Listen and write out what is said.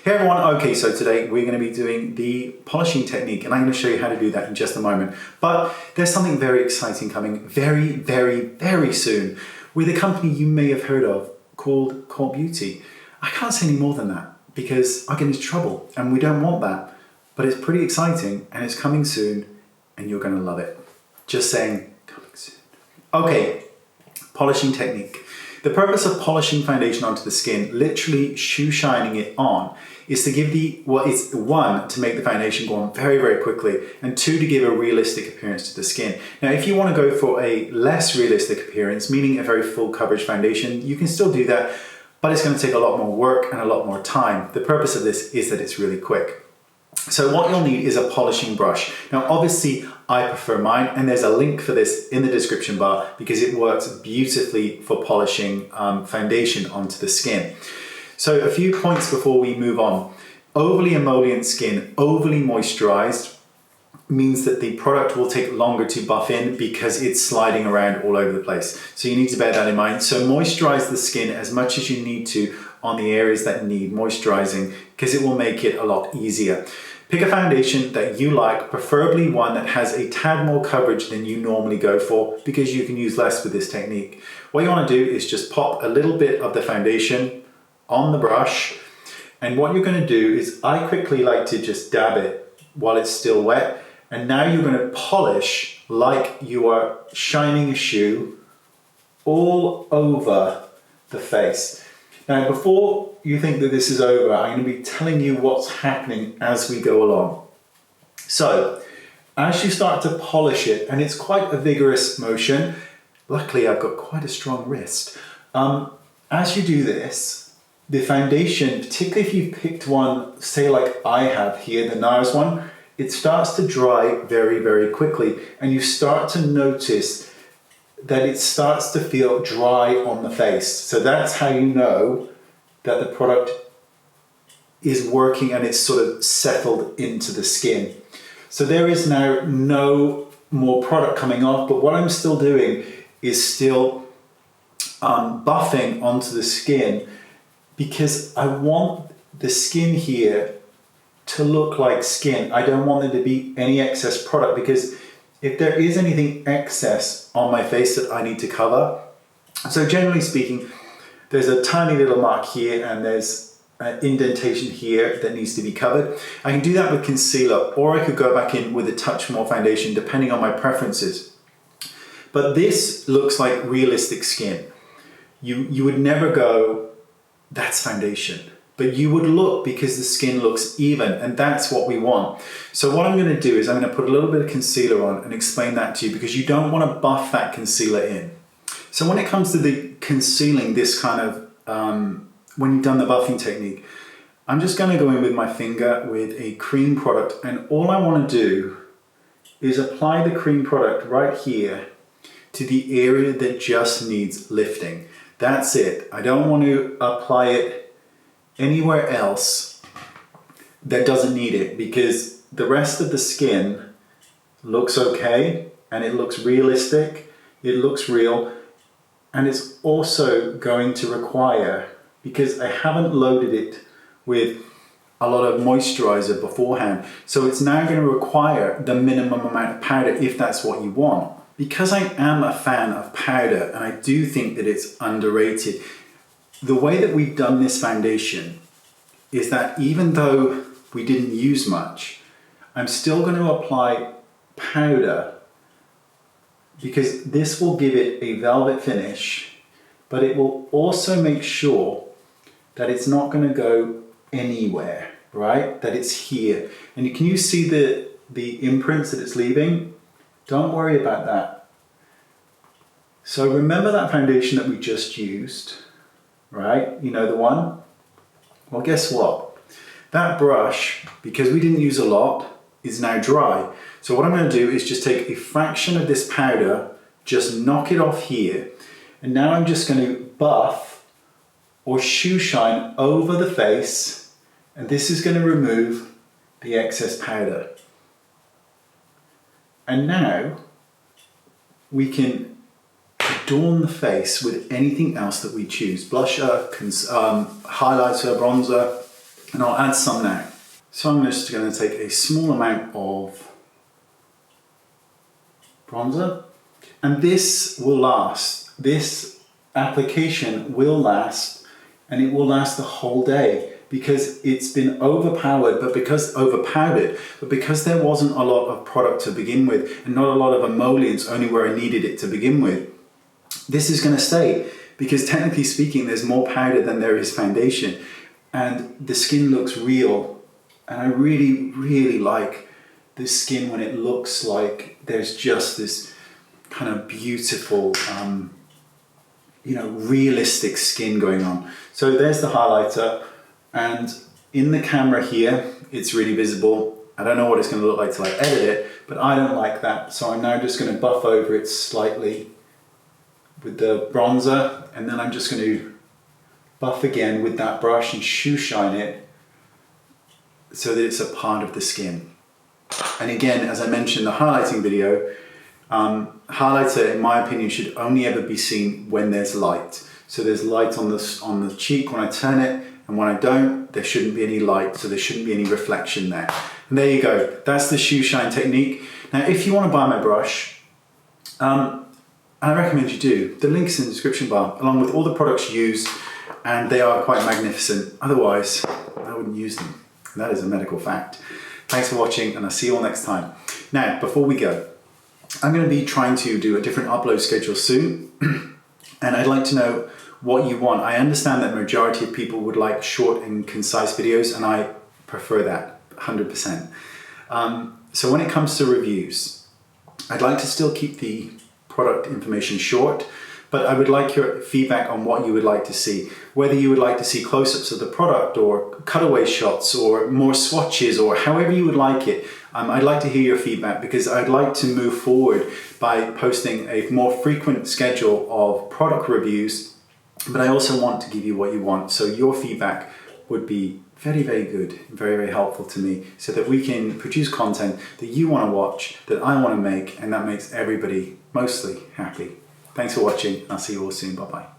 Hey everyone, okay, so today we're going to be doing the polishing technique and I'm going to show you how to do that in just a moment. But there's something very exciting coming very soon with a company you may have heard of called Cult Beauty. I can't say any more than that because I get into trouble and we don't want that. But it's pretty exciting and it's coming soon and you're going to love it. Just saying, coming soon. Okay, polishing technique. The purpose of polishing foundation onto the skin, literally shoe shining it on, is to give one, to make the foundation go on very quickly, and two, to give a realistic appearance to the skin. Now, if you want to go for a less realistic appearance, meaning a very full coverage foundation, you can still do that, but it's going to take a lot more work and a lot more time. The purpose of this is that it's really quick. So what you'll need is a polishing brush. Now, obviously, I prefer mine, and there's a link for this in the description bar because it works beautifully for polishing foundation onto the skin. So a few points before we move on. Overly emollient skin, overly moisturized, means that the product will take longer to buff in because it's sliding around all over the place. So you need to bear that in mind. So moisturize the skin as much as you need to on the areas that need moisturizing because it will make it a lot easier. Pick a foundation that you like, preferably one that has a tad more coverage than you normally go for because you can use less with this technique. What you want to do is just pop a little bit of the foundation on the brush, and what you're going to do is I quickly like to just dab it while it's still wet, and now you're going to polish like you are shining a shoe all over the face. Now, before you think that this is over, I'm going to be telling you what's happening as we go along. So, as you start to polish it, and it's quite a vigorous motion, luckily I've got quite a strong wrist. As you do this, the foundation, particularly if you've picked one, say like I have here, the NARS one, it starts to dry very quickly, and you start to notice that it starts to feel dry on the face. So that's how you know that the product is working and it's sort of settled into the skin. So there is now no more product coming off, but what I'm still doing is still buffing onto the skin because I want the skin here to look like skin. I don't want there to be any excess product because if there is anything excess on my face that I need to cover, so generally speaking, there's a tiny little mark here and there's an indentation here that needs to be covered. I can do that with concealer, or I could go back in with a touch more foundation depending on my preferences. But this looks like realistic skin. You would never go, that's foundation. But you would look because the skin looks even, and that's what we want. So what I'm going to do is I'm going to put a little bit of concealer on and explain that to you because you don't want to buff that concealer in. So when it comes to the concealing this kind of, when you've done the buffing technique, I'm just going to go in with my finger with a cream product, and all I want to do is apply the cream product right here to the area that just needs lifting. That's it. I don't want to apply it anywhere else that doesn't need it because the rest of the skin looks okay and it looks realistic, it looks real, and it's also going to require, because I haven't loaded it with a lot of moisturizer beforehand, so it's now going to require the minimum amount of powder if that's what you want. Because I am a fan of powder and I do think that it's underrated, the way that we've done this foundation is that even though we didn't use much, I'm still going to apply powder because this will give it a velvet finish, but it will also make sure that it's not going to go anywhere, right? That it's here. And can you see the imprints that it's leaving? Don't worry about that. So remember that foundation that we just used, right? You know the one? Well, guess what? That brush, because we didn't use a lot, is now dry. So what I'm going to do is just take a fraction of this powder, just knock it off here, and now I'm just going to buff or shoe shine over the face, and this is going to remove the excess powder. And now we can adorn the face with anything else that we choose. Blusher, highlighter, bronzer, And I'll add some now. So I'm just going to take a small amount of bronzer, and this will last. This application will last, and it will last the whole day because it's been overpowered, but because there wasn't a lot of product to begin with and not a lot of emollients only where I needed it to begin with. This is going to stay because technically speaking, there's more powder than there is foundation, and the skin looks real. And I really, really like the skin when it looks like there's just this kind of beautiful, realistic skin going on. So there's the highlighter, and in the camera here, it's really visible. I don't know what it's going to look like till I edit it, but I don't like that. So I'm now just going to buff over it slightly with the bronzer, and then I'm just going to buff again with that brush and shoe shine it so that it's a part of the skin. And again, as I mentioned in the highlighting video, highlighter, in my opinion, should only ever be seen when there's light. So there's light on the cheek when I turn it, and when I don't, there shouldn't be any light, so there shouldn't be any reflection there. And there you go, that's the shoe shine technique. Now, if you want to buy my brush, I recommend you do. The link's in the description bar, along with all the products used, and they are quite magnificent. Otherwise, I wouldn't use them. And that is a medical fact. Thanks for watching, and I'll see you all next time. Now, before we go, I'm going to be trying to do a different upload schedule soon, and I'd like to know what you want. I understand that the majority of people would like short and concise videos, and I prefer that 100%. So when it comes to reviews, I'd like to still keep the product information short, but I would like your feedback on what you would like to see. Whether you would like to see close-ups of the product or cutaway shots or more swatches or however you would like it. I'd like to hear your feedback because I'd like to move forward by posting a more frequent schedule of product reviews, but I also want to give you what you want. So your feedback would be very, very good, very, very helpful to me so that we can produce content that you want to watch, that I want to make, and that makes everybody mostly happy. Thanks for watching. I'll see you all soon. Bye-bye.